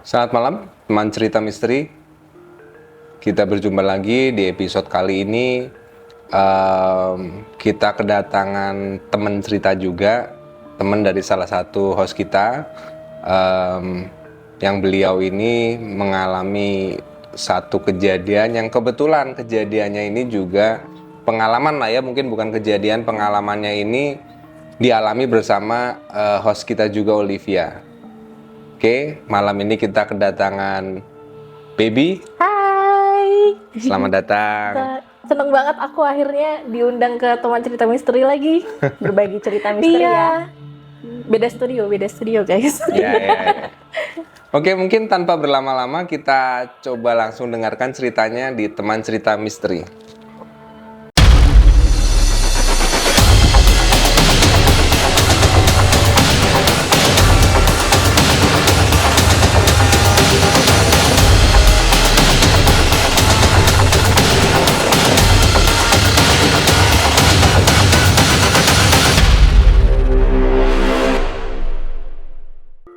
Selamat malam, teman cerita misteri. Kita berjumpa lagi di episode kali ini. Kita kedatangan teman cerita juga, teman dari salah satu host kita, yang beliau ini mengalami satu kejadian yang kebetulan kejadiannya ini juga pengalaman lah ya, mungkin bukan kejadian, pengalamannya ini dialami bersama host kita juga, Olivia. Oke, malam ini kita kedatangan Baby. Hai. Selamat datang. Seneng banget aku akhirnya diundang ke teman cerita misteri lagi. Berbagi cerita misteri ya. Beda studio guys. Ya. Oke, mungkin tanpa berlama-lama kita coba langsung dengarkan ceritanya di teman cerita misteri.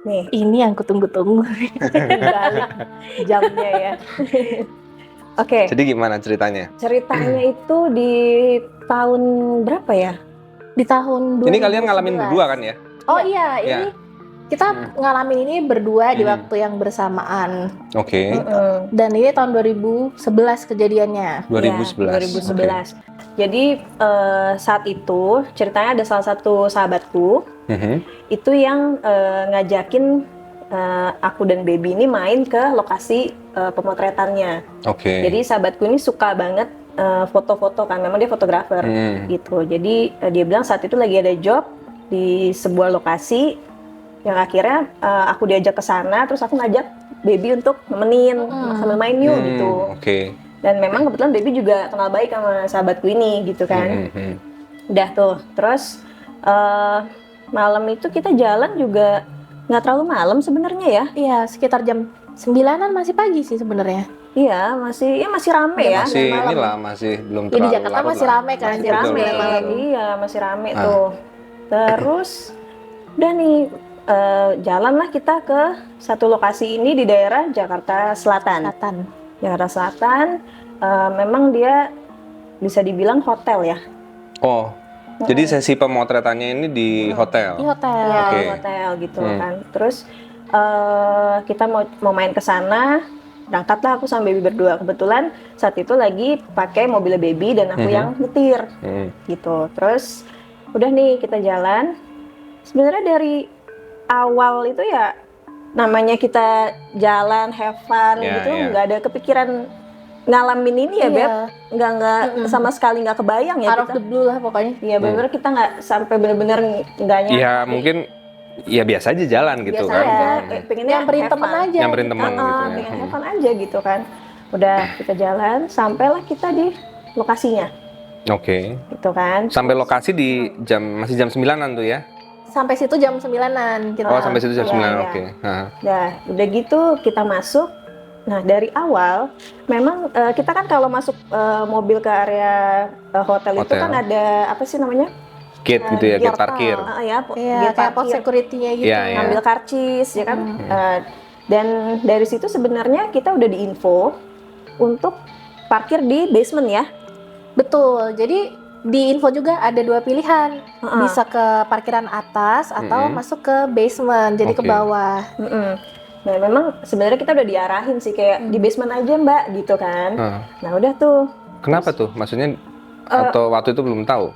Nih, Ini yang kutunggu-tunggu. balik jamnya ya. Oke, Jadi gimana ceritanya? ceritanya itu di tahun berapa ya? Di tahun 2011. Ini kalian ngalamin berdua kan ya? Oh iya, Ya. ini kita ngalamin ini berdua di waktu yang bersamaan. Oke, Dan ini tahun 2011 kejadiannya. 2011. Ya, 2011. Jadi saat itu ceritanya ada salah satu sahabatku itu yang ngajakin aku dan Baby ini main ke lokasi pemotretannya. Oke. Jadi sahabatku ini suka banget foto-foto kan, memang dia fotografer gitu. Jadi dia bilang saat itu lagi ada job di sebuah lokasi yang akhirnya aku diajak ke sana, terus aku ngajak Baby untuk nemenin sambil main yuk gitu. Oke. Dan memang kebetulan Baby juga kenal baik sama sahabatku ini gitu kan. Udah tuh, terus malam itu kita jalan juga nggak terlalu malam sebenarnya ya. Iya, sekitar jam 9-an masih pagi sih sebenarnya. Iya, masih rame ya. Masih malam. inilah, masih belum Ya, di terlalu Jakarta larut masih lah. rame kan, Masih jam rame, 9 malam. iya masih rame tuh. Terus udah nih jalanlah kita ke satu lokasi ini di daerah Jakarta Selatan. Jakarta Selatan, memang dia bisa dibilang hotel ya. Oh, jadi sesi pemotretannya ini di hotel? Di hotel. Ya, Oke. hotel gitu kan. Terus kita mau main ke sana, berangkatlah aku sama Baby berdua. Kebetulan saat itu lagi pakai mobil Baby dan aku yang nyetir gitu. Terus udah nih kita jalan. Sebenarnya dari awal itu ya namanya kita jalan have fun gitu, nggak ada kepikiran ngalamin ini ya, Iya. Beb. Nggak sama sekali nggak kebayang ya Out of kita. the blue lah pokoknya. Iya bener kita nggak sampai bener-bener nggak nyampe. Ya mungkin ya biasa aja jalan gitu Biasa kan. aja, pengennya Nyamperin have temen fun. aja. Nyamperin temen gitu ya. Pengen have fun aja gitu kan. Udah kita jalan, sampailah kita di lokasinya, Oke. gitu kan. Sampai lokasi di masih jam 9-an tuh ya? Sampai situ jam 9-an kita. Oh, sampai situ jam Iya, 9, iya. oke. Nah, udah gitu kita masuk. Nah, dari awal memang kita kan kalau masuk mobil ke area hotel itu kan ada apa sih namanya? Gate gitu ya, gate Portal. parkir. Iya, Gate kayak pos parkir. security-nya gitu. Iya, iya. Ngambil karcis ya kan. Dan dari situ sebenarnya kita udah diinfo untuk parkir di basement ya. Betul. Jadi di info juga ada dua pilihan. Bisa ke parkiran atas atau masuk ke basement, jadi ke Oke. bawah. Nah memang sebenarnya kita udah diarahin sih kayak di basement aja Mbak gitu kan. Nah udah tuh Kenapa tuh? Maksudnya atau waktu itu belum tahu?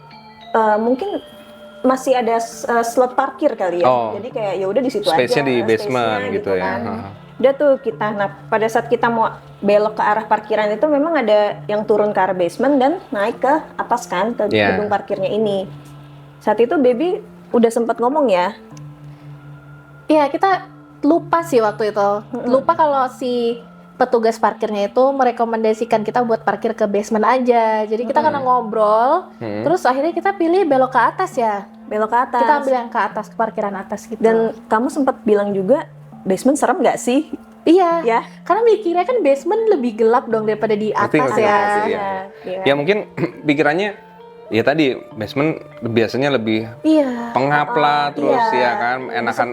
mungkin masih ada slot parkir kali ya. Oh. Jadi kayak ya udah di situ aja. Space-nya di basement space-nya gitu ya. kan. Udah tuh kita, nah pada saat kita mau belok ke arah parkiran itu memang ada yang turun ke arah basement dan naik ke atas kan, ke Iya. gedung parkirnya ini. Saat itu Baby udah sempat ngomong ya. Iya, kita lupa sih waktu itu. Lupa kalau si petugas parkirnya itu merekomendasikan kita buat parkir ke basement aja. Jadi kita karena ngobrol, terus akhirnya kita pilih belok ke atas ya. Belok ke atas. Kita ambil yang ke atas, ke parkiran atas gitu. Dan kamu sempat bilang juga basement serem nggak sih? Iya, Ya. karena mikirnya kan basement lebih gelap dong daripada di atas Ngerti, ya. ngerti. Iya. Ya mungkin pikirannya ya tadi basement biasanya lebih Iya. pengap lah, terus iya. ya kan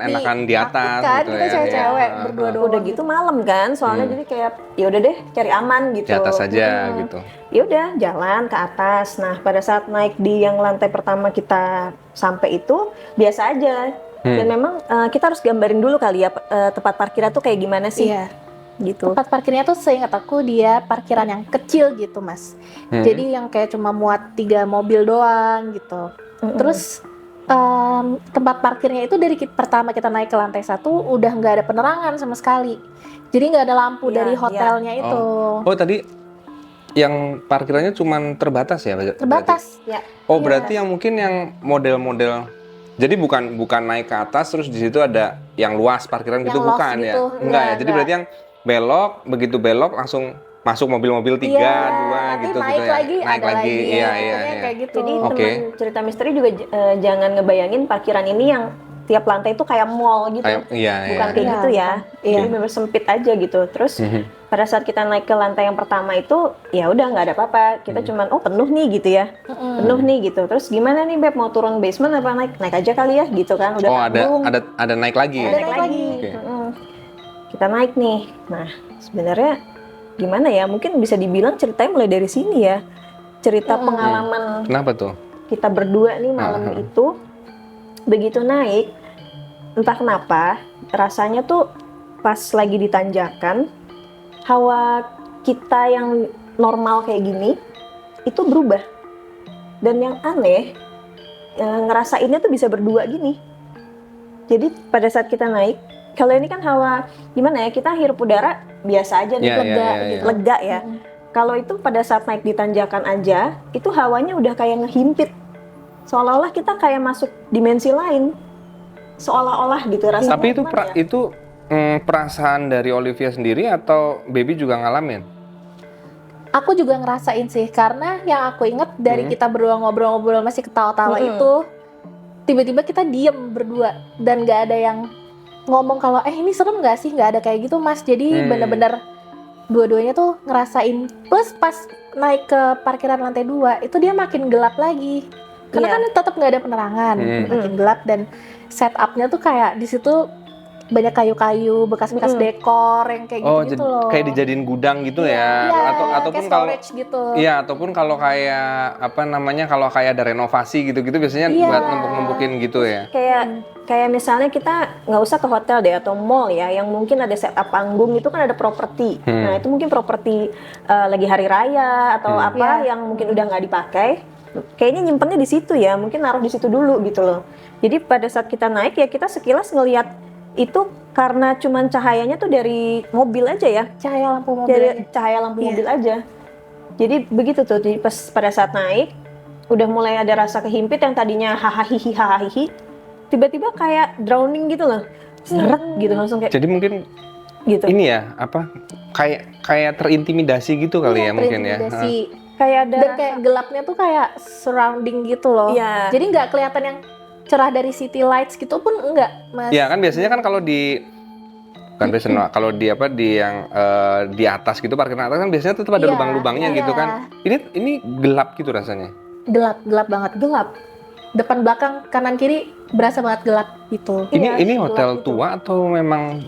enakan di atas Takut kan, gitu kita ya. cewek-cewek Iya. berdua doang. Udah gitu malam kan, soalnya jadi kayak ya udah deh cari aman gitu. Di atas aja gitu. Ya udah jalan ke atas. Nah pada saat naik di yang lantai pertama kita sampai itu biasa aja. Dan memang kita harus gambarin dulu kali ya tempat parkirnya tuh kayak gimana sih Iya. gitu. Tempat parkirnya tuh seingat aku dia parkiran yang kecil gitu mas. Jadi yang kayak cuma muat 3 mobil doang gitu. Terus tempat parkirnya itu dari pertama kita naik ke lantai 1 udah nggak ada penerangan sama sekali. Jadi nggak ada lampu Iya, dari hotelnya itu. Oh tadi yang parkirannya cuman terbatas ya? Berarti? Terbatas. Ya. Oh berarti yang mungkin yang model-model, jadi bukan naik ke atas terus di situ ada yang luas parkiran Yang gitu loft bukan ya? gitu. Enggak ya. Jadi Enggak. berarti yang belok, begitu belok langsung masuk mobil-mobil 3, 2 nanti gitu naik gitu ya. lagi, Naik ada lagi. lagi. Iya, Pokoknya kayak gitu. Jadi Oke. teman cerita misteri juga jangan ngebayangin parkiran ini yang tiap lantai itu kayak mall gitu. Kayak- iya, Bukan iya. kayak Iya, gitu ya. iya. Jadi bener sempit aja gitu. Terus pada saat kita naik ke lantai yang pertama itu ya udah nggak ada apa-apa. Kita cuman oh penuh nih gitu ya. Penuh nih gitu. Terus gimana nih Beb, mau turun basement apa naik? Naik aja kali ya gitu kan. Udah Oh tanggung. ada naik lagi. Ada Naik naik lagi. Oke. Kita naik nih. Nah, sebenarnya gimana ya? Mungkin bisa dibilang ceritanya mulai dari sini ya. Cerita pengalaman Kenapa tuh? kita berdua nih malam itu begitu naik, entah kenapa rasanya tuh pas lagi di tanjakan, hawa kita yang normal kayak gini itu berubah. Dan yang aneh, ngerasainnya tuh bisa berdua gini. Jadi pada saat kita naik, kalau ini kan hawa gimana ya, kita hirup udara biasa aja nih, Iya, lega, iya, gitu, iya. lega ya. Kalau itu pada saat naik di tanjakan aja, itu hawanya udah kayak ngehimpit, seolah-olah kita kayak masuk dimensi lain, seolah-olah gitu rasanya. Tapi itu gimana ya? itu perasaan dari Olivia sendiri atau Baby juga ngalamin? Aku juga ngerasain sih, karena yang aku inget dari kita berdua ngobrol-ngobrol masih ketawa-tawa itu, tiba-tiba kita diem berdua dan nggak ada yang ngomong kalau ini serem nggak sih, nggak ada kayak gitu mas. Jadi bener-bener dua-duanya tuh ngerasain. Plus pas naik ke parkiran lantai 2 itu dia makin gelap lagi, karena Iya. kan tetap nggak ada penerangan, makin gelap. Dan setupnya tuh kayak di situ banyak kayu-kayu, bekas-bekas dekor yang kayak Oh, gitu loh. kayak dijadiin gudang gitu ya? Iya, Ataupun kayak kalau storage gitu. iya, ataupun kalau kayak apa namanya, kalau kayak ada renovasi gitu-gitu biasanya Iya. buat numpuk-numpukin gitu ya. Kayak misalnya kita nggak usah ke hotel deh atau mall ya, yang mungkin ada setup panggung itu kan ada properti. Nah itu mungkin properti lagi hari raya atau apa yang mungkin udah nggak dipakai. Kayaknya nyimpennya di situ ya, mungkin naruh di situ dulu gitu loh. Jadi pada saat kita naik ya kita sekilas ngelihat itu karena cuman cahayanya tuh dari mobil aja ya, Cahaya lampu mobil. dari cahaya lampu mobil aja. Jadi begitu tuh, jadi pas pada saat naik udah mulai ada rasa kehimpit yang tadinya hahaha, tiba-tiba kayak drowning gitu loh, seret gitu langsung kayak Jadi mungkin gitu. ini ya, apa kayak terintimidasi gitu kali ya mungkin ya. Terintimidasi. Kayak ada Dan kayak gelapnya tuh kayak surrounding gitu loh. Iya. Jadi nggak kelihatan yang cerah dari city lights gitu pun enggak, Mas. Ya kan biasanya kan kalau di bukan biasanya kalau di apa di yang di atas gitu, parkiran atas kan biasanya tetap ada Iya, lubang-lubangnya iya. gitu kan. Ini gelap gitu rasanya. Gelap banget. gelap. Depan belakang kanan kiri berasa banget gelap gitu. Ini Iya, hotel gelap gitu. tua atau memang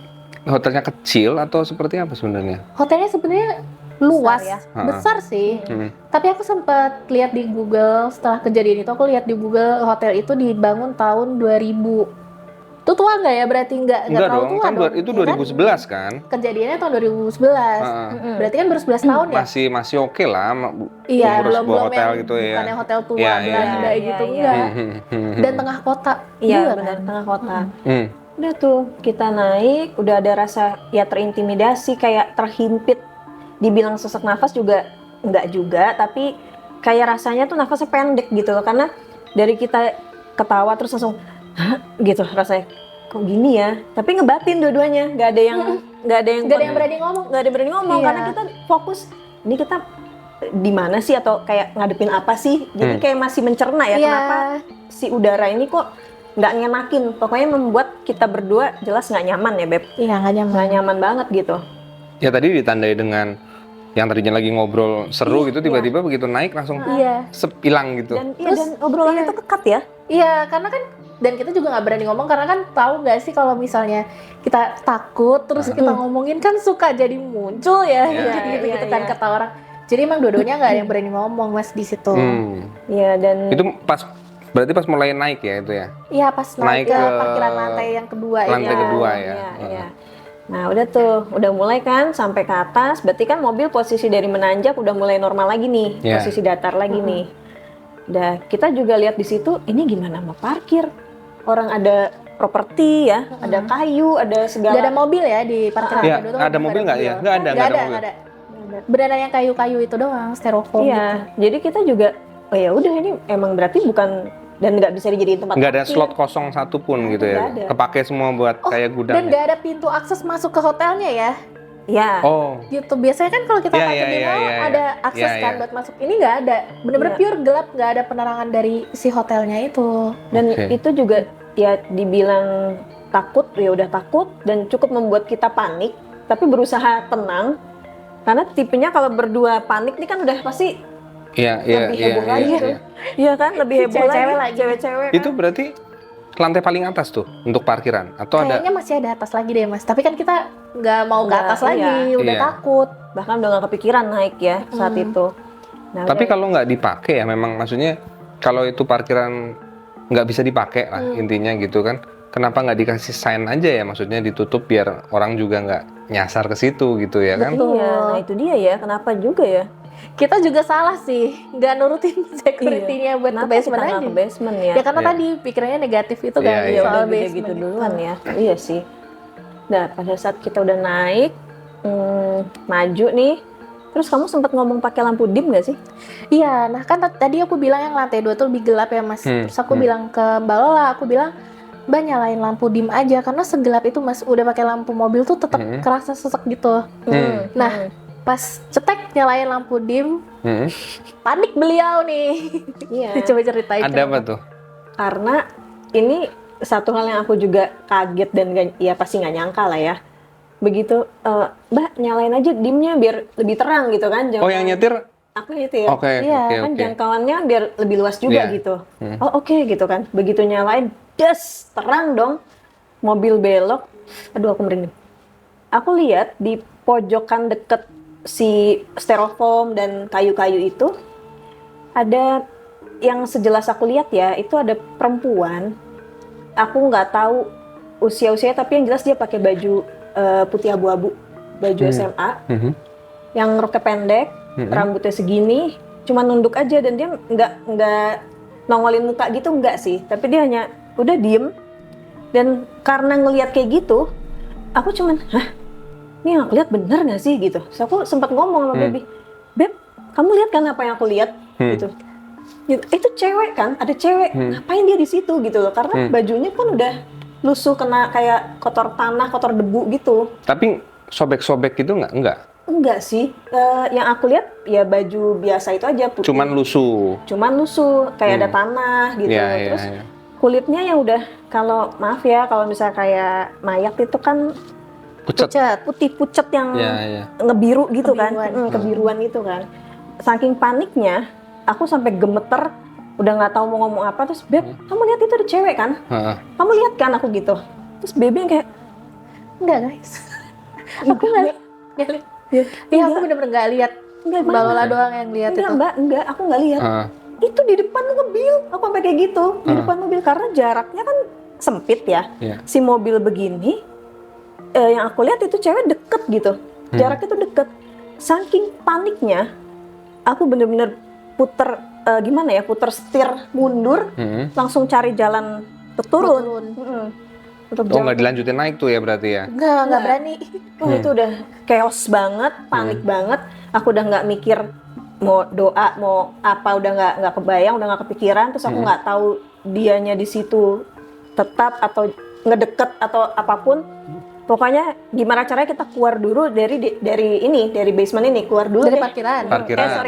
hotelnya kecil atau seperti apa sebenarnya? Hotelnya sebenarnya luas, ya. besar sih. Hmm. Tapi aku sempat lihat di Google setelah kejadian itu, aku lihat di Google hotel itu dibangun tahun 2000. Itu tua nggak ya? Berarti nggak Enggak terlalu dong, tua kan dong. itu ya kan? 2011 kan? Kejadiannya tahun 2011. Berarti kan baru 11 tahun ya? Masih oke lah. Iya, Umur belum sebuah hotel yang gitu ya. bukan yang hotel tua Iya, iya, Belanda iya. gitu Iya, enggak. Hmm. Dan tengah kota. Iya juga benar, kan? tengah kota. Hmm. Udah tuh kita naik, udah ada rasa ya terintimidasi, kayak terhimpit. Dibilang sesak nafas juga enggak juga, tapi kayak rasanya tuh nafasnya pendek gitu loh, karena dari kita ketawa terus langsung "Hah?" gitu rasanya. Kok gini ya? Tapi ngebatin dua-duanya, nggak ada yang Nggak ada yang berani ngomong. nggak ada yang berani ngomong Iya. karena kita fokus ini kita di mana sih atau kayak ngadepin apa sih, jadi kayak masih mencerna ya Iya. kenapa si udara ini kok nggak ngenakin, pokoknya membuat kita berdua jelas nggak nyaman ya Beb, Iya, nggak nyaman. nggak nyaman banget gitu. Ya tadi ditandai dengan yang tadinya lagi ngobrol seru gitu tiba-tiba begitu naik langsung Iya. hilang gitu. Dan dan obrolannya tuh kekat ya. Iya, karena kan dan kita juga nggak berani ngomong karena kan tahu nggak sih kalau misalnya kita takut terus kita ngomongin kan suka jadi muncul ya gitu kan iya. kata orang. Jadi emang dua-duanya nggak ada yang berani ngomong Mas di situ. Iya, dan Itu berarti pas mulai naik ya itu ya. Iya, pas naik ke ke parkiran lantai yang kedua lantai ya. kedua ya. Iya. Nah, udah tuh, udah mulai kan sampai ke atas. Berarti kan mobil posisi dari menanjak udah mulai normal lagi nih, Iya. posisi datar lagi nih. Udah, kita juga lihat di situ, ini gimana mau parkir? Orang ada properti ya, ada kayu, ada segala. Nggak ada mobil ya di parkiran Iya, lantai dua tuh ada mobil nggak ya? Nggak ada nggak mobil. ada. Benar yang kayu-kayu itu doang, styrofoam gitu. Iya, jadi kita juga, oh ya udah ini emang berarti bukan dan nggak bisa dijadiin tempat Nggak ada parkir. slot kosong satu pun gitu ya. nggak ada. Kepake semua buat kayak gudang. Dan nggak ada pintu akses masuk ke hotelnya ya. Iya. Oh, Gitu biasanya kan kalau kita Iya, parkir iya, di iya, mall iya, iya. ada akses Iya, kan iya. buat masuk, ini nggak ada, bener-bener Iya. pure gelap, nggak ada penerangan dari si hotelnya itu. Dan Oke. itu juga ya dibilang takut, ya udah takut dan cukup membuat kita panik, tapi berusaha tenang. Karena tipenya kalau berdua panik nih kan udah pasti iya. lebih heboh lagi tuh. Iya kan, lebih heboh Cewek-cewek lagi, lagi. cewek-cewek. Itu berarti lantai paling atas tuh untuk parkiran atau ada? Kayaknya masih ada atas lagi deh Mas, tapi kan kita nggak mau ke Nggak, atas lagi, udah Iya. takut. Bahkan udah nggak kepikiran naik ya saat itu. Nah, Tapi udah- kalau nggak dipakai ya memang maksudnya kalau itu parkiran nggak bisa dipakai lah intinya gitu kan. Kenapa nggak dikasih sign aja ya, maksudnya ditutup biar orang juga nggak nyasar ke situ gitu ya kan? Betul. Iya, nah itu dia ya, kenapa juga ya? Kita juga salah sih, nggak nurutin security-nya buat ke Kenapa basement kita aja. nggak ke basement ya? Ya karena Iya. tadi pikirannya negatif itu kan, Iya, iya. Ya soal udah basement gitu itu. duluan ya. Iya sih. Nah, pada saat kita udah naik, maju nih, terus kamu sempat ngomong pakai lampu dim nggak sih? Iya, nah kan tadi aku bilang yang lantai 2 tuh lebih gelap ya Mas. Terus aku bilang ke Mbak Lola, aku bilang, Mbak nyalain lampu dim aja karena segelap itu Mas. Udah pakai lampu mobil tuh tetap kerasa sesek gitu. Nah, pas cetek nyalain lampu dim, panik beliau nih. Iya. Coba ceritain. Ada apa tuh? Karena ini satu hal yang aku juga kaget dan ya pasti nggak nyangka lah ya. Begitu, Mbak nyalain aja dimnya biar lebih terang gitu kan. Oh, yang nyetir? Aku nyetir. Oke, Iya, Kan oke. jangkauannya biar lebih luas juga Iya. gitu. Oh oke gitu kan. Begitu nyalain, des, terang dong. Mobil belok. Aduh aku merinding. Aku lihat di pojokan deket si styrofoam dan kayu-kayu itu ada yang sejelas aku lihat ya, itu ada perempuan. Aku nggak tahu usia-usianya, tapi yang jelas dia pakai baju putih abu-abu, baju SMA, yang roknya pendek, rambutnya segini, cuma nunduk aja dan dia nggak nongolin muka gitu, nggak sih, tapi dia hanya udah diem. Dan karena ngelihat kayak gitu, aku cuman, hah, ini yang aku lihat bener nggak sih gitu. So aku sempat ngomong sama Baby, Beb, kamu lihat kan apa yang aku lihat gitu. Itu cewek kan, ada cewek, ngapain dia di situ gitu loh? Karena bajunya pun udah lusuh, kena kayak kotor tanah, kotor debu gitu. Tapi sobek-sobek gitu nggak? Enggak. Enggak sih, yang aku lihat ya baju biasa itu aja putih. Cuman lusuh. Cuman lusuh, kayak ada tanah gitu. Iya, iya, Terus iya. kulitnya yang udah, kalau maaf ya, kalau misalnya kayak mayat itu kan Pucet. putih pucet yang Iya, iya. ngebiru gitu Kebiruan. kan, kebiruan gitu kan. Saking paniknya, aku sampai gemeter, udah nggak tahu mau ngomong apa. Terus Beb, kamu lihat itu ada cewek kan? Heeh. Kamu lihat kan aku gitu? Terus Baby yang kayak, Enggak guys. Aku nggak lihat. ya, Iya, aku bener-bener nggak lihat. enggak, Mbak Lola doang yang lihat enggak itu. Mbak, enggak, aku nggak lihat. Heeh. Itu di depan mobil, aku sampai kayak gitu, di depan mobil, karena jaraknya kan sempit ya. Iya. Si mobil begini, yang aku lihat itu cewek deket gitu, jaraknya tuh deket. Saking paniknya, aku bener-bener puter, gimana ya, puter setir mundur, langsung cari jalan untuk turun. Untuk Oh, nggak dilanjutin naik tuh ya berarti ya? Nggak berani. Wah, itu udah chaos banget, panik banget. Aku udah nggak mikir mau doa, mau apa, udah nggak kebayang, udah nggak kepikiran. Terus aku nggak tahu dianya di situ tetap atau ngedeket atau apapun. Pokoknya gimana caranya kita keluar dulu dari basement ini, keluar dulu Dari deh. parkiran.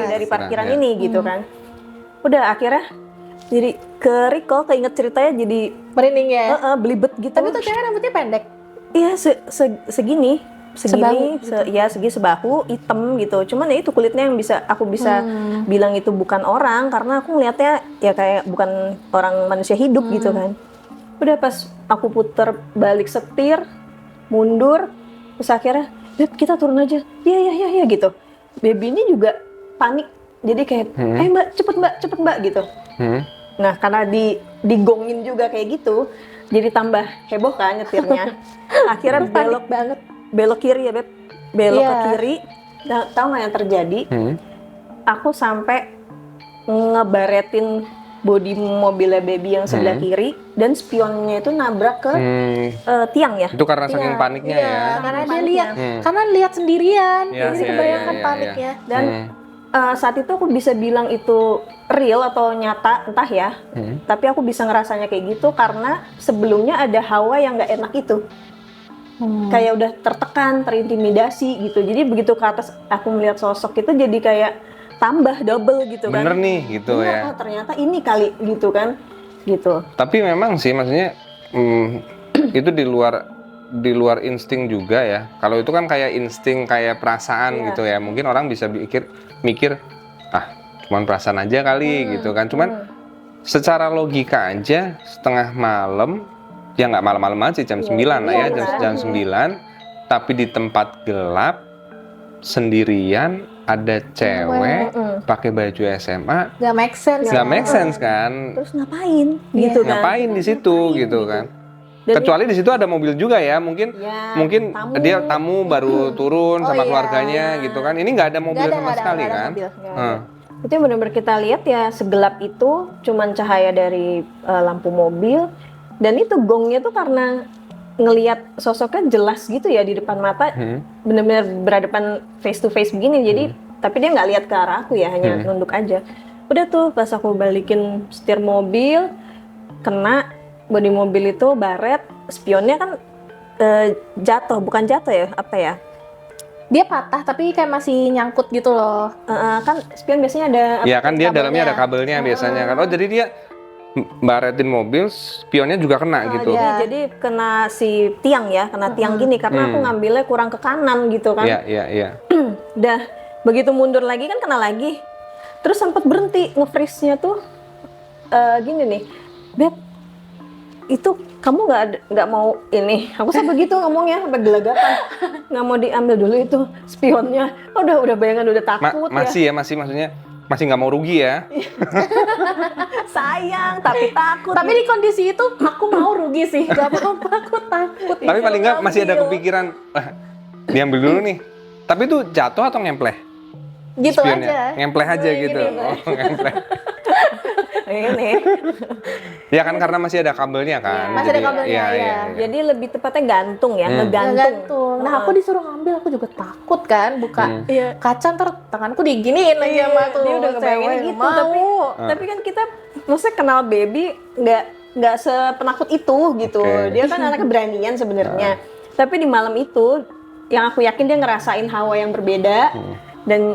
Dari parkiran ya. ini gitu kan. Udah akhirnya jadi keinget ceritanya jadi Merinding ya. belibet gitu. Tapi tuh cewek rambutnya pendek. Iya segini. segini, segi sebahu, hitam gitu. Cuman ya itu kulitnya yang aku bisa bilang itu bukan orang karena aku ngeliatnya ya kayak bukan orang manusia hidup gitu kan. Udah pas aku puter balik setir, mundur, terus akhirnya, Beb kita turun aja. Iya gitu. Baby ini juga panik, jadi kayak, mbak cepet mbak gitu. Nah karena digongin juga kayak gitu, jadi tambah heboh kan nyetirnya. Akhirnya belok kiri ya Beb, belok ke kiri. Tahu nggak yang terjadi? Aku sampai ngebaretin bodi mobilnya Baby yang sebelah kiri dan spionnya itu nabrak ke tiang ya. Itu karena saking paniknya ya. Karena dia lihat, karena lihat sendirian, jadi kebayangkan iya. paniknya. Dan saat itu aku bisa bilang itu real atau nyata, entah ya. Tapi aku bisa ngerasanya kayak gitu karena sebelumnya ada hawa yang nggak enak itu. Kayak udah tertekan, terintimidasi gitu. Jadi begitu ke atas aku melihat sosok itu jadi kayak tambah double gitu kan. Bener nih gitu ya. Oh, ternyata ini kali gitu kan. Gitu. Tapi memang sih maksudnya itu di luar insting juga ya. Kalau itu kan kayak insting, kayak perasaan gitu ya. Mungkin orang bisa mikir cuman perasaan aja kali gitu kan. Cuman secara logika aja setengah malam, ya nggak malam-malam aja, jam 9 lah ya, jam 9, tapi di tempat gelap sendirian ada cewek pakai baju SMA, Gak make sense. nggak make sense kan? Terus ngapain gitu kan? Ngapain di situ gitu kan? Kecuali di situ ada mobil juga ya, mungkin tamu. dia tamu baru turun sama keluarganya gitu kan. Ini nggak ada mobil sama sekali kan? Itu yang benar-benar kita lihat ya, segelap itu cuman cahaya dari lampu mobil. Dan itu gongnya tuh karena ngelihat sosoknya jelas gitu ya di depan mata, benar-benar berhadapan face to face begini. Jadi tapi dia nggak lihat ke arah aku ya, hanya nunduk aja. Udah tuh pas aku balikin setir mobil, kena bodi mobil itu baret, spionnya kan bukan jatuh ya, apa ya? Dia patah tapi kayak masih nyangkut gitu loh. Kan spion biasanya ada. Iya kan dia dalamnya ada kabelnya biasanya kan. Oh jadi dia baretin mobil, spionnya juga kena gitu. Jadi kena si tiang ya, kena tiang gini karena aku ngambilnya kurang ke kanan gitu kan. Iya. Dah begitu mundur lagi kan kena lagi. Terus sempat berhenti nge-freeze-nya tuh gini nih, Beb, itu kamu nggak mau ini? Aku sampai gitu ngomongnya, sampai gelagapan, nggak mau diambil dulu itu spionnya. Udah bayangan udah takut masih maksudnya masih nggak mau rugi ya. Sayang tapi takut. Tapi di kondisi itu aku mau rugi sih, gak apa-apa, aku takut. Tapi paling nggak masih ada kepikiran, diambil dulu nih. Tapi itu jatuh atau ngempleh? Gitu spionnya? aja. Ngempleh aja gitu. Ngempleh. Ini. Ya kan karena masih ada kabelnya kan. Masih ada kabelnya, iya. Jadi lebih tepatnya gantung ya, ngegantung. Nah aku disuruh ngambil, aku juga takut kan, buka kaca ntar tanganku diginiin lagi sama tuh. Dia udah kebayanginnya gitu, tapi kan kita maksudnya kenal Baby nggak sepenakut itu gitu. Dia kan anaknya beranian sebenarnya. Tapi di malam itu yang aku yakin dia ngerasain hawa yang berbeda. Dan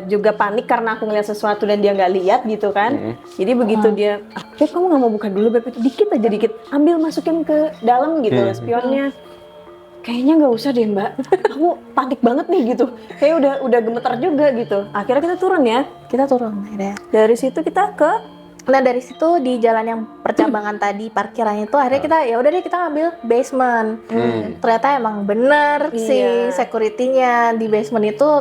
juga panik karena aku ngeliat sesuatu dan dia nggak lihat gitu kan. Jadi begitu dia, Beb kamu nggak mau buka dulu Beb, itu dikit aja ambil masukin ke dalam gitu spionnya. Kayaknya nggak usah deh Mbak, aku panik banget nih gitu. Kayak udah gemetar juga gitu. Akhirnya kita turun ya. Kita turun akhirnya. Dari situ kita ke. Nah dari situ di jalan yang percambangan tadi parkirannya itu akhirnya kita ya udah deh kita ngambil basement. Ternyata emang bener sih security-nya di basement itu.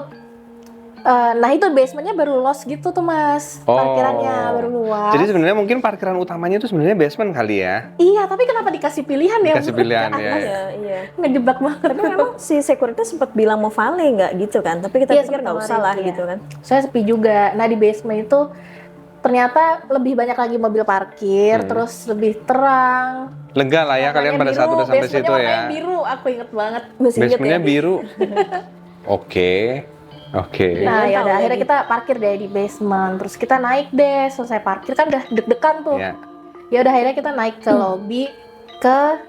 Nah itu basementnya baru los gitu tuh Mas, parkirannya baru luas. Jadi sebenarnya mungkin parkiran utamanya itu sebenarnya basement kali ya? Iya, tapi kenapa dikasih pilihan ya? Dikasih pilihan ya. Iya. Ngejebak banget. Tapi memang si security sempat bilang mau valet nggak gitu kan? Tapi kita pikir nggak usah lah gitu kan. Saya sepi juga. Nah di basement itu ternyata lebih banyak lagi mobil parkir, terus lebih terang. Lega lah ya kalian pada saat udah sampai situ ya. Basementnya biru, aku inget banget. Basementnya biru. Oke. Nah ya udah akhirnya kita parkir deh di basement, terus kita naik deh, selesai parkir kan udah deg-degan tuh. Ya udah akhirnya kita naik ke lobby ke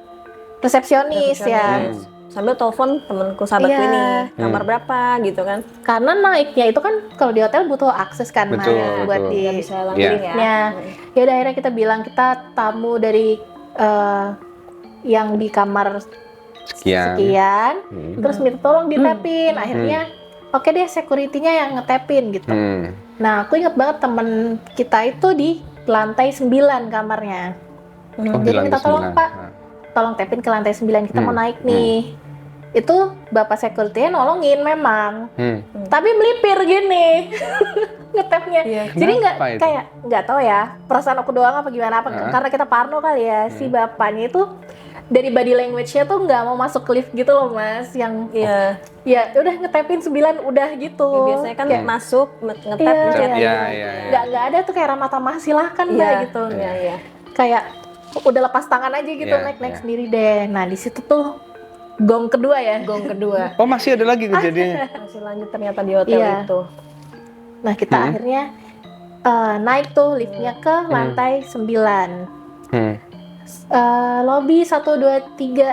resepsionis ya. Sambil telepon temenku sahabatku ini, kamar berapa gitu kan. Karena naiknya itu kan kalau di hotel butuh akses kan buat di bisa langsung ya. Ya udah akhirnya kita bilang kita tamu dari yang di kamar sekian. Terus minta tolong ditapin. Akhirnya oke deh, security-nya yang ngetapin gitu. Nah, aku inget banget temen kita itu di lantai 9 kamarnya. Oh, di Jadi lantai minta tolong 9. Pak, tolong tapin ke lantai 9, kita mau naik nih. Itu bapak security-nya nolongin memang. Tapi melipir gini ngetapnya. Jadi Kenapa itu? kayak nggak tahu ya, perasaan aku doang apa gimana, karena kita parno kali ya. Si bapaknya itu dari body language-nya tuh nggak mau masuk lift gitu loh Mas, yang Iya. ya udah ngetapin 9 udah gitu. Biasanya kan masuk ngetap Iya, pencet. Iya. nggak ada tuh kayak Ramatama silahkan Mbak Iya, gitu. iya. Kayak udah lepas tangan aja gitu, Iya, naik iya. sendiri deh. Nah di situ tuh gong kedua ya. Gong kedua. Oh, masih ada lagi kejadiannya. Masih lanjut ternyata di hotel Iya. itu. Nah kita akhirnya naik tuh liftnya ke lantai 9. Lobby 1, 2, 3,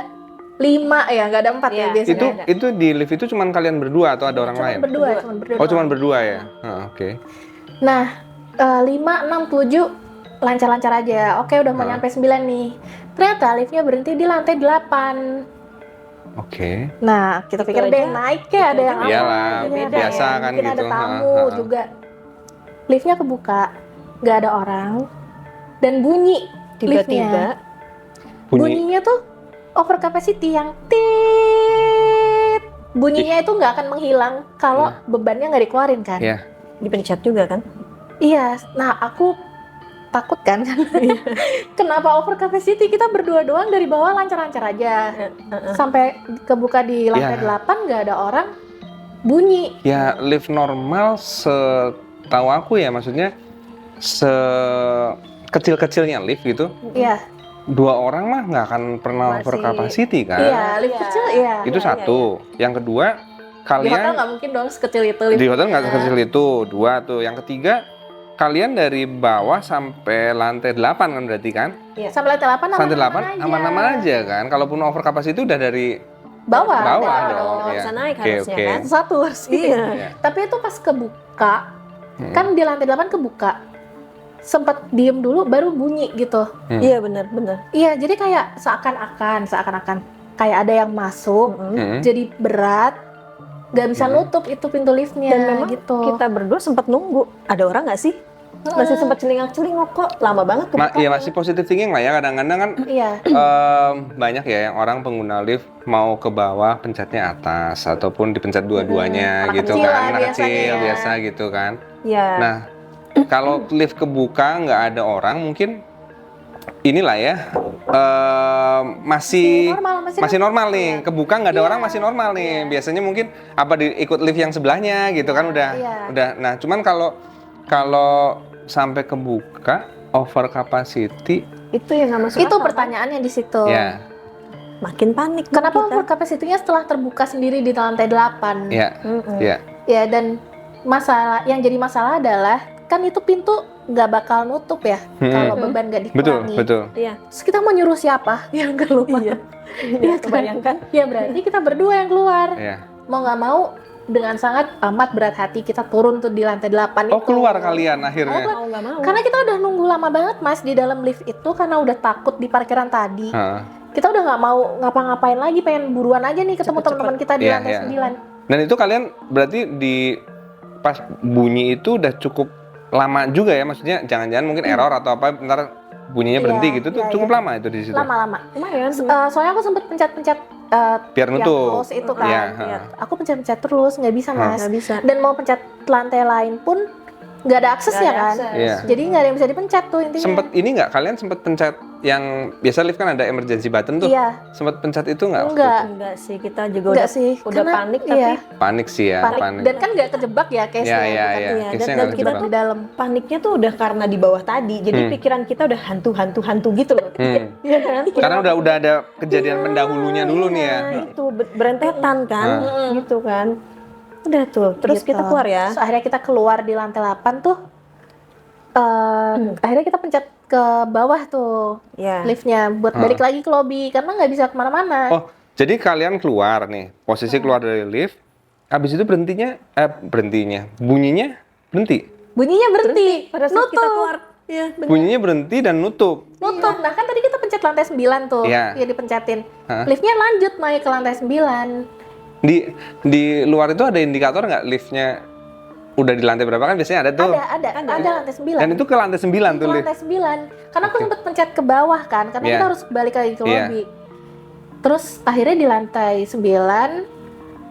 5 ya, nggak ada 4 ya Iya. biasanya. Itu di lift itu cuman kalian berdua atau ada orang lain? Cuman berdua. Oh, cuman berdua ya. Oke. Nah, 5, 6, 7 lancar-lancar aja. Oke, udah mau nyampe 9 nih. Ternyata liftnya berhenti di lantai 8. Oke. Nah, kita Itu pikir aja. deh naik ya, ada yang Iyalah, beda biasa ya. kan Mungkin ada gitu. tamu juga. Liftnya kebuka, nggak ada orang, dan bunyi liftnya. Tiba-tiba Bunyinya tuh over capacity yang tit. Bunyinya itu nggak akan menghilang kalau bebannya nggak dikeluarin kan? Iya. dipencet juga kan? Iya. Nah aku takut kan. Kenapa over capacity? Kita berdua doang dari bawah lancar-lancar aja. Sampai kebuka di lantai 8 nggak ada orang. Bunyi. Ya lift normal setahu aku ya, maksudnya sekecil-kecilnya lift gitu. Iya. 2 orang mah nggak akan pernah Masih- over capacity kan? Iya. Lift kecil. Iya. Itu satu. Yang kedua, Di kalian hotel nggak mungkin dong sekecil itu. di hotel nggak liftnya. sekecil itu. 2 tuh. Yang ketiga, kalian dari bawah sampai lantai 8 kan berarti kan? Sampai lantai 8 Lantai 8 aman-aman aja. aman-aman aja kan? Kalaupun over capacity udah dari Bawah. bawah dong. dong. Nggak Iya. bisa naik Oke, harusnya oke. kan? Satu sih. Iya. Tapi itu pas kebuka, kan di lantai 8 kebuka. Sempat diem dulu baru bunyi gitu. Iya benar. Iya, jadi kayak seakan-akan kayak ada yang masuk, jadi berat, nggak bisa nutup itu pintu liftnya. Dan memang gitu. kita berdua sempat nunggu. Ada orang nggak sih? Masih sempat celingak-celingok kok. Lama banget kebuka. Iya masih positive thinking lah ya, kadang-kadang kan Iya. banyak ya yang orang pengguna lift mau ke bawah pencetnya atas ataupun dipencet dua-duanya Anak gitu kecil kan, lah anak biasanya kecil ya. biasa gitu kan. Iya. Nah kalau lift kebuka nggak ada orang mungkin inilah ya masih normal nih, kebuka nggak ada orang masih normal nih. Biasanya mungkin apa ikut lift yang sebelahnya gitu kan udah. Nah cuman kalau sampai kebuka over capacity Itu yang nggak masuk Itu akal, kan? pertanyaannya di situ. ya Makin panik. dong Kenapa kita. over capacity-nya setelah terbuka sendiri di lantai 8? ya ya Ya, dan yang jadi masalah adalah kan itu pintu nggak bakal nutup ya kalau beban nggak dikurangi. betul Iya. Terus kita mau nyuruh siapa yang keluar? Iya. Kebayangkan. Ya berarti kita berdua yang keluar. ya. Mau nggak mau dengan sangat amat berat hati kita turun tuh di lantai 8 Oh itu. keluar kalian akhirnya. Mau nggak mau. Karena kita udah nunggu lama banget Mas di dalam lift itu karena udah takut di parkiran tadi. Hah. Kita udah nggak mau ngapa-ngapain lagi, pengen buruan aja nih ketemu Cepet-cepet. teman-teman kita di Iya, lantai iya. 9. Dan itu kalian berarti di pas bunyi itu udah cukup lama juga ya, maksudnya jangan-jangan mungkin error atau apa ntar bunyinya berhenti Iya, gitu tuh iya, cukup iya. lama itu di situ. Lama-lama. Lumayan. Soalnya aku sempet pencet-pencet Biar yang nutup. close itu kan. Iya, Iya. ha. Aku pencet-pencet terus, nggak bisa Mas. Nggak bisa. Dan mau pencet lantai lain pun nggak ada akses Nggak ya ada kan. akses. Iya. Jadi nggak ada yang bisa dipencet tuh intinya. Sempet ini nggak kalian sempet pencet yang biasa lift kan ada emergency button tuh. Iya. Sempet pencet itu nggak? waktu Enggak. Enggak sih, kita juga Enggak udah sih. udah Karena- panik iya. tapi itu? Panik sih ya, panik. Dan kan nggak kejebak ya case-nya. Iya, iya, Bukan. iya. Iya, Case-nya dan nggak kita kejebak. Di dalam. paniknya tuh udah karena di bawah tadi. Jadi pikiran kita udah hantu gitu loh. Iya kan? Karena udah ada kejadian pendahulunya dulu nih ya. Nah, itu berentetan kan, gitu kan. Udah tuh, terus Gitu. kita keluar ya. Terus akhirnya kita keluar di lantai 8 tuh. Akhirnya kita pencet ke bawah tuh Ya. liftnya buat balik lagi ke lobby karena nggak bisa kemana-mana. Oh, jadi kalian keluar nih, posisi keluar dari lift, habis itu bunyinya berhenti. Bunyinya berhenti. Pada saat kita Nutup. keluar, Iya, benar. bunyinya berhenti dan nutup. Nutup. Nah kan tadi kita pencet lantai 9 tuh. Iya. Ya dipencetin. Hah? Liftnya lanjut naik ke lantai 9. Di luar itu ada indikator nggak liftnya udah di lantai berapa, kan biasanya ada tuh. Ada lantai 9. Dan itu ke lantai 9 Ke tuh lift. lantai 9. Karena aku Oke. sempet pencet ke bawah kan, karena Iya. kita harus balik lagi ke Iya. lobby. Terus akhirnya di lantai 9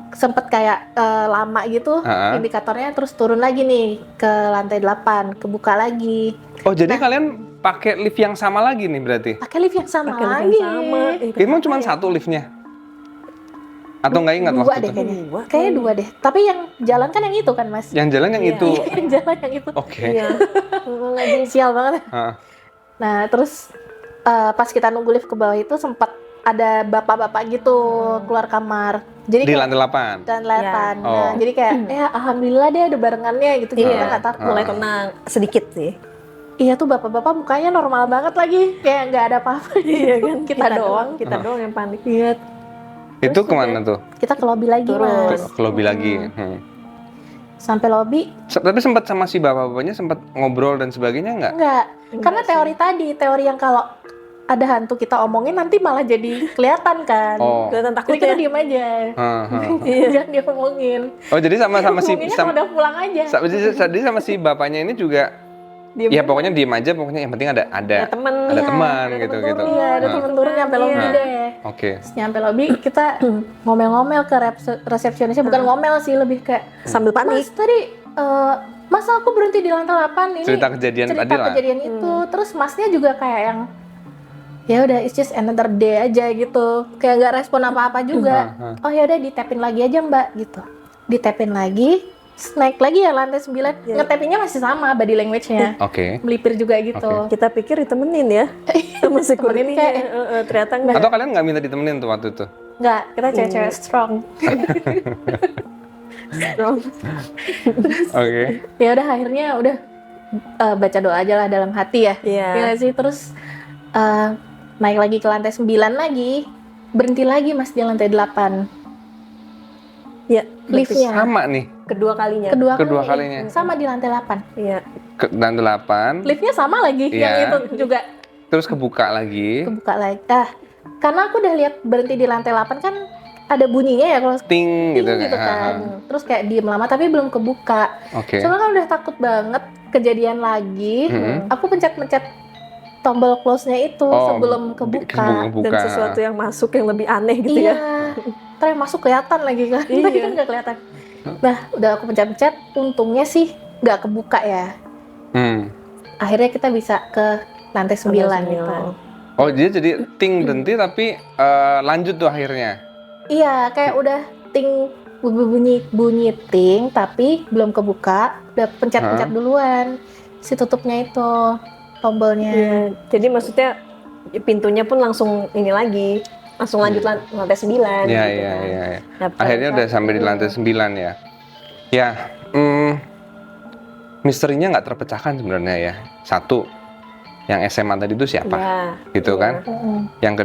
sempet kayak lama gitu Ha-ha. indikatornya, terus turun lagi nih ke lantai 8, kebuka lagi. Oh, jadi kalian pakai lift yang sama lagi nih berarti? Pakai lift yang sama Pakai lift lagi. yang sama. Emang cuma satu liftnya? Atau nggak ingat Dua waktu deh itu? kayaknya. Dua. Kayaknya 2 deh. Tapi yang jalan kan yang itu kan, Mas? Yang jalan yang Iya. itu. yang jalan yang itu. Oke. Iya. Lagi. Sial banget. Heeh. Nah, terus pas kita nunggu lift ke bawah itu sempat ada bapak-bapak gitu keluar kamar. Jadi Di kayak lantai 8. dan delapan. Iya. Nah, Oh. jadi kayak ya alhamdulillah deh ada barengannya gitu. Kita Iya. nggak takut. Mulai tenang sedikit sih. Iya tuh bapak-bapak mukanya normal banget lagi, kayak nggak ada apa-apa. Iya kan, kita doang. Kita doang yang panik. Iya. Itu kemana tuh? Kita ke lobby lagi, Turun. Mas. Ke lobby lagi. Sampai lobby Tapi sempat sama si bapak-bapaknya sempat ngobrol dan sebagainya nggak? enggak. Karena sih. teori yang kalau ada hantu kita omongin nanti malah jadi kelihatan kan. Oh. Kelihatan takut Jadi kita ya. diem aja. Heeh. Jangan dia ngomongin. Oh, jadi sama si Ngomonginnya kalau udah pulang aja. jadi sama si bapaknya ini juga Diem ya pokoknya diem aja, pokoknya yang penting ada Ada teman. ada Iya, teman ada gitu teman gitu. turun. Iya, ada Nah. temen turun nyampe lobby Iya. deh. Oke. Terus nyampe lobby kita ngomel-ngomel ke resepsionisnya, bukan ngomel sih, lebih kayak Sambil panik. Mas tadi masa aku berhenti di lantai 8 ini Cerita kejadian tadi lah. kejadian itu. Terus masnya juga kayak yang ya udah it's just another day aja gitu, kayak nggak respon apa-apa juga. Oh ya udah ditapin lagi aja Mbak gitu, ditapin lagi, naik lagi ya lantai 9. Iya. Ngetapinnya masih sama body language-nya, Oke. melipir juga gitu. Kita pikir ditemenin ya. Sama security. kayak, Ternyata enggak. Atau kalian nggak minta ditemenin tuh waktu itu? Nggak, kita cewek-cewek strong. Oke. Ya udah akhirnya udah baca doa aja lah dalam hati ya. Iya. Iya nggak sih, terus naik lagi ke lantai 9 lagi, berhenti lagi Mas di lantai 8. Iya. Liftnya Sama nih. Kedua kalinya. Kedua kalinya. sama di lantai 8. Iya. Ke lantai 8. Liftnya sama lagi, yang Iya. itu juga Terus kebuka lagi. kebuka lagi. Karena aku udah lihat berhenti di lantai 8 kan ada bunyinya ya kalau Ting ting gitu, gitu kan. Terus kayak diem lama tapi belum kebuka. Oke. Soalnya kan udah takut banget kejadian lagi. Mm-mm. Aku pencet-pencet tombol close-nya itu Oh, sebelum kebuka. Dan sesuatu yang masuk yang lebih aneh gitu Iya. ya. Ntar yang masuk kelihatan lagi kan. Iya. Tadi kan nggak kelihatan. Nah, udah aku pencet-pencet, untungnya sih nggak kebuka ya. Hmm. Akhirnya kita bisa ke lantai 9 gitu. Oh, jadi ting berhenti tapi lanjut tuh akhirnya. Iya, kayak udah ting bunyi ting tapi belum kebuka, udah pencet-pencet duluan. Si tutupnya itu tombolnya. Iya. Jadi maksudnya pintunya pun langsung ini lagi. Langsung lanjut lantai 9 Iya, gitu iya, kan. iya. Nah, Akhirnya udah sampai di lantai 9 ya. Ya, misterinya nggak terpecahkan sebenarnya ya. Satu, yang SMA tadi itu siapa? Iya. Gitu Iya. kan? Yang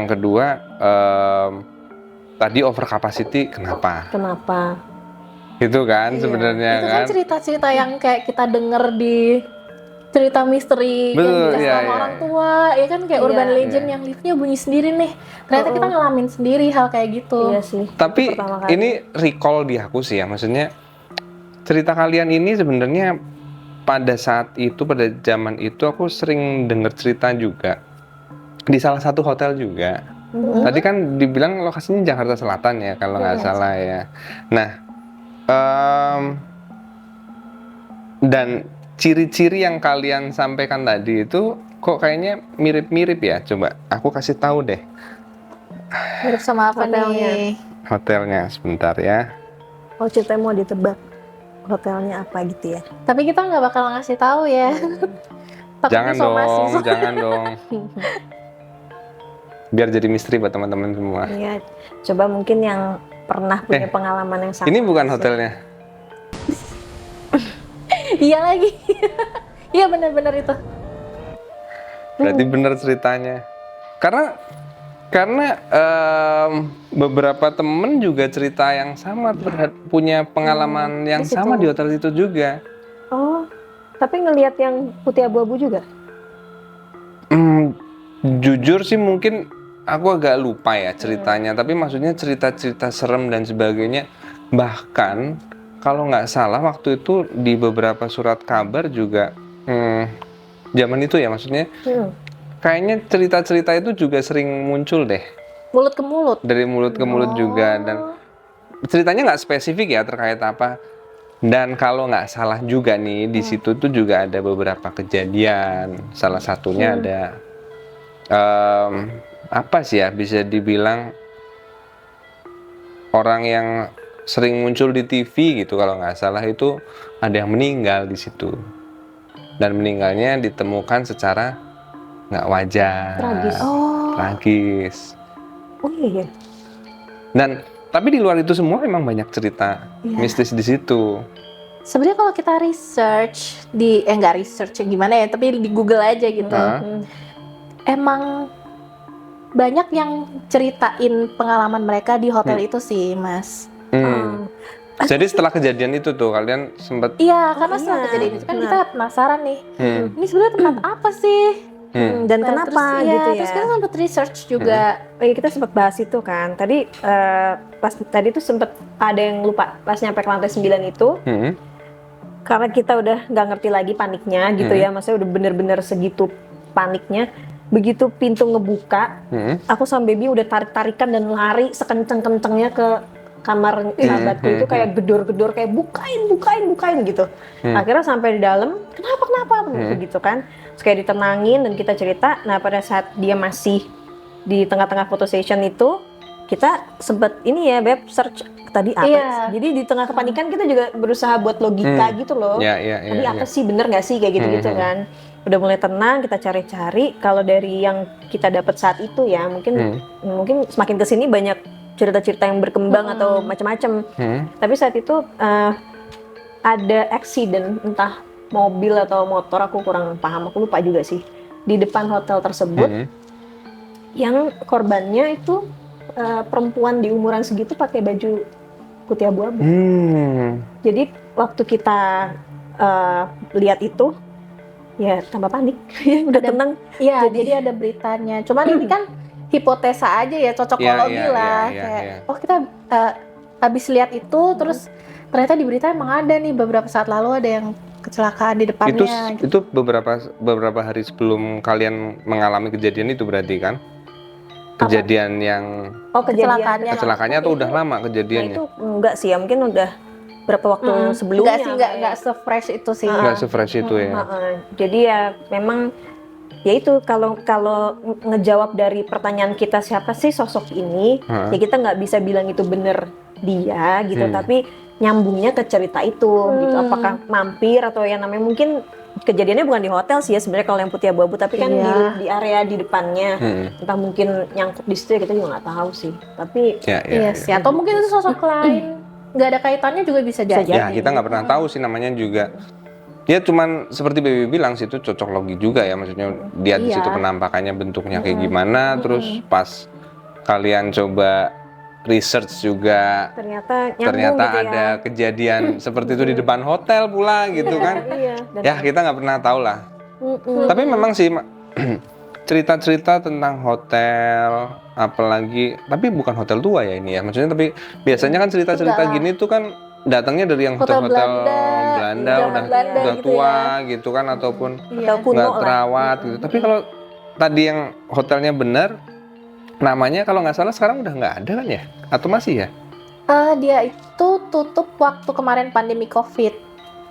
kedua, tadi over capacity kenapa? Kenapa? Gitu kan Iya. sebenarnya Itu kan? kan cerita-cerita yang kayak kita denger di cerita misteri Betul, yang dikasih iya, sama iya. orang tua, ya kan kayak Iya. urban legend Iya. yang liftnya bunyi sendiri nih. Ternyata kita ngalamin sendiri hal kayak gitu. Iya sih. Tapi Itu pertama kali. ini recall di aku sih ya, maksudnya cerita kalian ini sebenarnya pada saat itu, pada zaman itu aku sering dengar cerita juga di salah satu hotel juga. Tadi kan dibilang lokasinya Jakarta Selatan ya kalau nggak salah ya. Nah, dan ciri-ciri yang kalian sampaikan tadi itu kok kayaknya mirip-mirip ya. Coba aku kasih tahu deh Mirip sama apa Hotelnya. nih? hotelnya sebentar ya. Oh, ceritanya mau ditebak hotelnya apa gitu ya. Tapi kita nggak bakal ngasih tahu ya. Takutnya Jangan somasi. dong, jangan dong. Biar jadi misteri buat teman-teman semua. Iya. Coba mungkin yang pernah punya pengalaman yang sama. Ini bukan hotelnya. Iya lagi. Iya benar-benar itu. Berarti bener ceritanya. Karena beberapa temen juga cerita yang sama, punya pengalaman yang di situ. sama di hotel itu juga. Oh, Tapi ngelihat yang putih abu-abu juga. Jujur sih mungkin aku agak lupa ya ceritanya, tapi maksudnya cerita-cerita serem dan sebagainya. Bahkan kalau nggak salah waktu itu di beberapa surat kabar juga zaman itu ya, maksudnya kayaknya cerita-cerita itu juga sering muncul deh Mulut ke mulut. dari mulut ke mulut juga, dan ceritanya nggak spesifik ya terkait apa. Dan kalau nggak salah juga nih di situ tuh juga ada beberapa kejadian. Salah satunya ada apa sih ya, bisa dibilang orang yang sering muncul di TV gitu kalau nggak salah, itu ada yang meninggal di situ, dan meninggalnya ditemukan secara nggak wajar. Tragis. Tragis. Oh iya. Dan tapi di luar itu semua memang banyak cerita mistis di situ. Sebenarnya kalau kita research nggak research gimana ya, tapi di Google aja gitu. Emang banyak yang ceritain pengalaman mereka di hotel itu sih, Mas. Jadi setelah kejadian itu tuh kalian sempat Iya, karena setelah kejadian itu kan kita penasaran nih. Ini sebenarnya tempat apa sih? Dan Nah, kenapa terus, gitu ya? Terus kita sempat research juga. Oh iya, kita sempat bahas itu kan. Tadi pas tadi tuh sempat ada yang lupa pas nyampe ke lantai 9 itu. Karena kita udah nggak ngerti lagi paniknya gitu ya. Maksudnya udah bener-bener segitu paniknya. Begitu pintu ngebuka, aku sama Baby udah tarik-tarikan dan lari sekenceng-kencengnya ke kamar sahabatku itu, kayak gedor-gedor, kayak bukain gitu. Akhirnya sampai di dalam, kenapa begitu kan. Terus kayak ditenangin dan kita cerita. Nah pada saat dia masih di tengah-tengah photo session itu, kita sempet ini ya Beb, search tadi apa. Iya. Jadi di tengah kepanikan kita juga berusaha buat logika gitu loh. Tadi apa sih, bener nggak sih kayak gitu-gitu kan. Udah mulai tenang, kita cari-cari. Kalau dari yang kita dapat saat itu ya, mungkin semakin kesini banyak cerita-cerita yang berkembang atau macam-macam. Tapi saat itu ada accident, entah mobil atau motor, aku kurang paham, aku lupa juga sih, di depan hotel tersebut. Yang korbannya itu perempuan di umuran segitu pakai baju putih abu-abu. Jadi waktu kita lihat itu, ya tambah panik. Udah tenang. Iya, jadi ada beritanya. Cuman ini kan hipotesa aja ya, cocokologi lah. Oh kita habis lihat itu, terus ternyata di berita emang ada nih beberapa saat lalu ada yang kecelakaan di depannya. Itu beberapa hari sebelum kalian mengalami kejadian itu berarti kan? Kejadian yang kecelakaannya atau udah lama kejadiannya? Nah itu enggak sih ya, mungkin udah berapa waktu sebelumnya. Enggak se-fresh itu sih. Enggak se-fresh itu ya. Jadi ya memang ya itu, kalau ngejawab dari pertanyaan kita siapa sih sosok ini, ya kita nggak bisa bilang itu bener dia gitu, tapi nyambungnya ke cerita itu gitu. Apakah mampir atau yang namanya, mungkin kejadiannya bukan di hotel sih ya sebenarnya kalau yang putih abu-abu, tapi kan di area di depannya. Entah mungkin nyangkut di situ ya, kita juga nggak tahu sih. Tapi sih, atau mungkin itu sosok lain, nggak ada kaitannya juga bisa jadi. Ya kita nggak pernah tahu sih, namanya juga. Ya cuman seperti Baby bilang sih, itu cocok logi juga ya, maksudnya dia di situ penampakannya bentuknya kayak gimana, terus pas kalian coba research juga ternyata gitu ada kejadian seperti itu di depan hotel pula gitu kan. Ya kita nggak pernah tahu lah. Tapi memang sih cerita-cerita tentang hotel, apalagi tapi bukan hotel tua ya ini ya, maksudnya, tapi biasanya kan cerita-cerita gini tuh kan datangnya dari yang hotel-hotel Belanda udah gitu tua gitu kan, ataupun nggak terawat gitu. Tapi kalau tadi yang hotelnya benar, namanya kalau nggak salah sekarang udah nggak ada kan ya? Atau masih ya? Dia itu tutup waktu kemarin pandemi COVID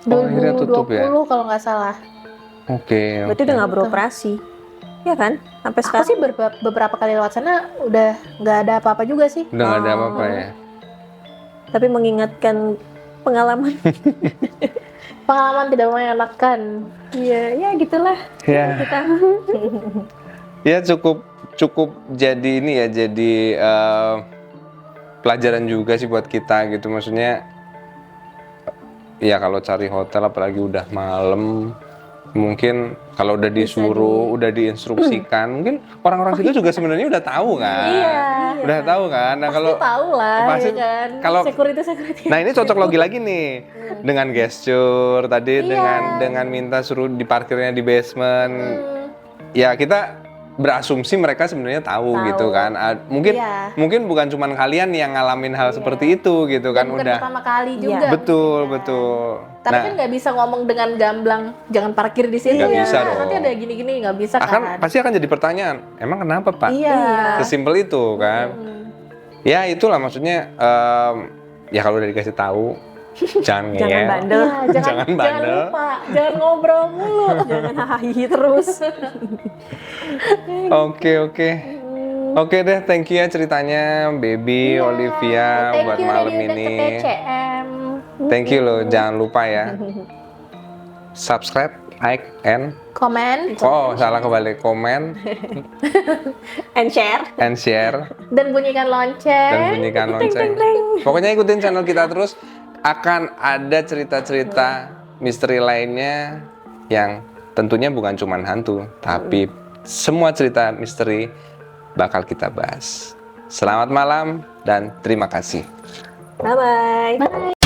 2020 kalau nggak salah. Oke. Berarti udah nggak beroperasi, ya kan? Sampai sekarang. Aku sih beberapa kali lewat sana udah nggak ada apa-apa juga sih. Udah nggak ada apa-apa ya. Tapi mengingatkan pengalaman. Pengalaman tidak mengenakan. Ya gitulah. Ya. Kita. Ya cukup jadi ini ya, jadi pelajaran juga sih buat kita gitu, maksudnya ya kalau cari hotel apalagi udah malam Mungkin kalau udah disuruh, udah diinstruksikan, mungkin orang-orang situ juga sebenarnya udah tahu kan. Iya. Udah tahu kan. Nah, Pasti kalau tahu lah, pasti ya kan. kalau- Security. nah, ini cocok lagi nih dengan gesture tadi Iya. dengan minta suruh diparkirnya di basement. Ya, kita berasumsi mereka sebenarnya tahu gitu kan. Mungkin Iya. mungkin bukan cuman kalian yang ngalamin hal seperti itu gitu kan. Bukan Udah pertama kali Iya. juga. betul. Tapi kan nggak bisa ngomong dengan gamblang, jangan parkir di sini. Nggak bisa dong. Nanti ada gini-gini, nggak bisa pasti akan jadi pertanyaan, emang kenapa Pak? Iya. Sesimpel itu kan. Ya itulah maksudnya, ya kalau udah dikasih tahu jangan Jangan ngeyel. bandel. Iya, Jangan bandel. lupa, jangan ngobrol mulu. Jangan hahi terus. Oke deh, thank you ya ceritanya Baby, Olivia Thank buat you malam udah ini. ke TCM. Thank you loh, jangan lupa ya. Subscribe, like, and Komen salah kebalik, komen And share. and share dan bunyikan lonceng. dan bunyikan lonceng. Pokoknya ikutin channel kita terus, akan ada cerita-cerita misteri lainnya yang tentunya bukan cuma hantu, tapi semua cerita misteri bakal kita bahas. Selamat malam dan terima kasih. Bye-bye. Bye.